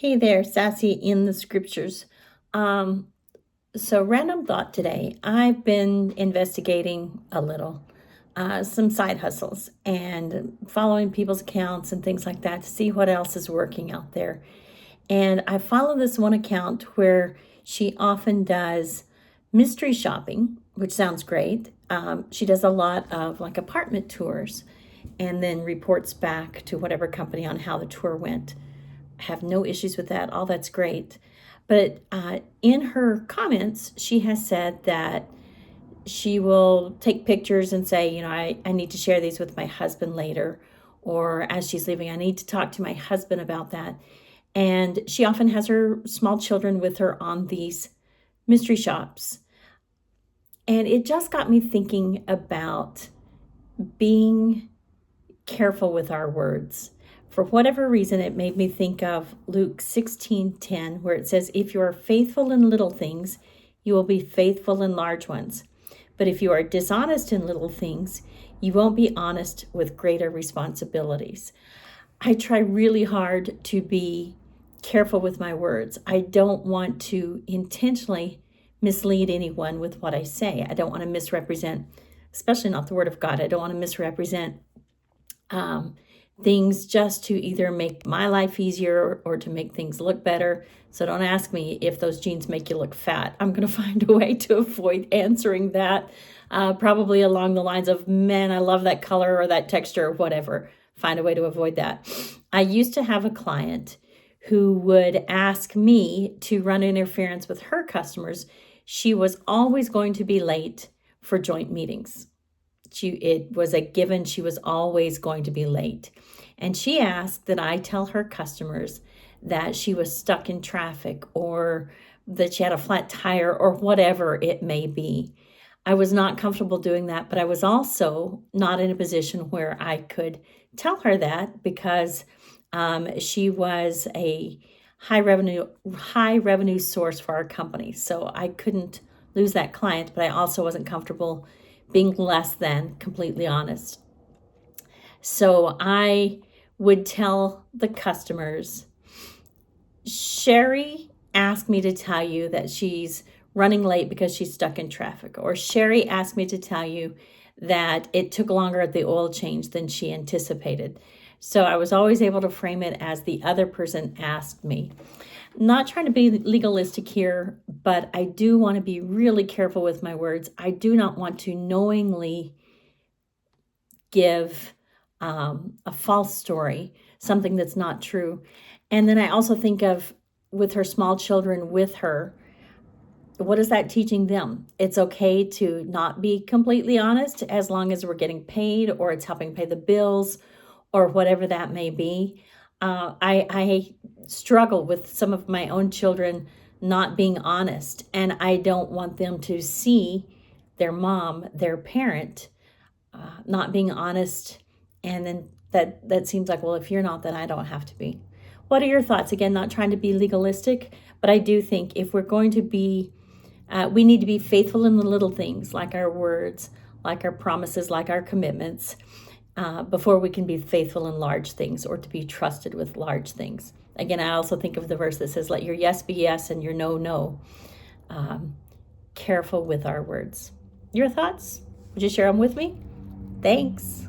Hey there, Sassy in the Scriptures. Um, Random thought today. I've been investigating a little, some side hustles and following people's accounts and things like that to see what else is working out there. And I follow this one account where she often does mystery shopping, which sounds great. She does a lot of like apartment tours and then reports back to whatever company on how the tour went. Have no issues with that. All that's great. But in her comments, she has said that she will take pictures and say, I need to share these with my husband later. Or as she's leaving, I need to talk to my husband about that. And she often has her small children with her on these mystery shops. And it just got me thinking about being careful with our words. For whatever reason, it made me think of Luke 16:10, where it says, "If you are faithful in little things, you will be faithful in large ones. But if you are dishonest in little things, you won't be honest with greater responsibilities." I try really hard to be careful with my words. I don't want to intentionally mislead anyone with what I say. I don't want to misrepresent, especially not the Word of God. I don't want to misrepresent um, things just to either make my life easier or to make things look better. So don't ask me if those jeans make you look fat. I'm going to find a way to avoid answering that, probably along the lines of, man, I love that color or that texture or whatever. Find a way to avoid that. I used to have a client who would ask me to run interference with her customers. She was always going to be late for joint meetings. It was a given. She was always going to be late. And she asked that I tell her customers that she was stuck in traffic or that she had a flat tire or whatever it may be. I was not comfortable doing that, but I was also not in a position where I could tell her that because she was a high revenue source for our company. So I couldn't lose that client, but I also wasn't comfortable being less than completely honest. So I would tell the customers, Sherry asked me to tell you that she's running late because she's stuck in traffic, or Sherry asked me to tell you that it took longer at the oil change than she anticipated. So I was always able to frame it as the other person asked me. Not trying to be legalistic here, but I do want to be really careful with my words. I do not want to knowingly give a false story, something that's not true. And then I also think of with her small children with her, what is that teaching them? It's okay to not be completely honest as long as we're getting paid or it's helping pay the bills or whatever that may be. I struggle with some of my own children not being honest, and I don't want them to see their mom, their parent, not being honest, and then that seems like, well, if you're not, then I don't have to be. What are your thoughts? Again, not trying to be legalistic, but I do think if we're going to be, we need to be faithful in the little things, like our words, like our promises, like our commitments, before we can be faithful in large things or to be trusted with large things. Again, I also think of the verse that says, let your yes be yes and your no, no. Careful with our words. Your thoughts? Would you share them with me? Thanks.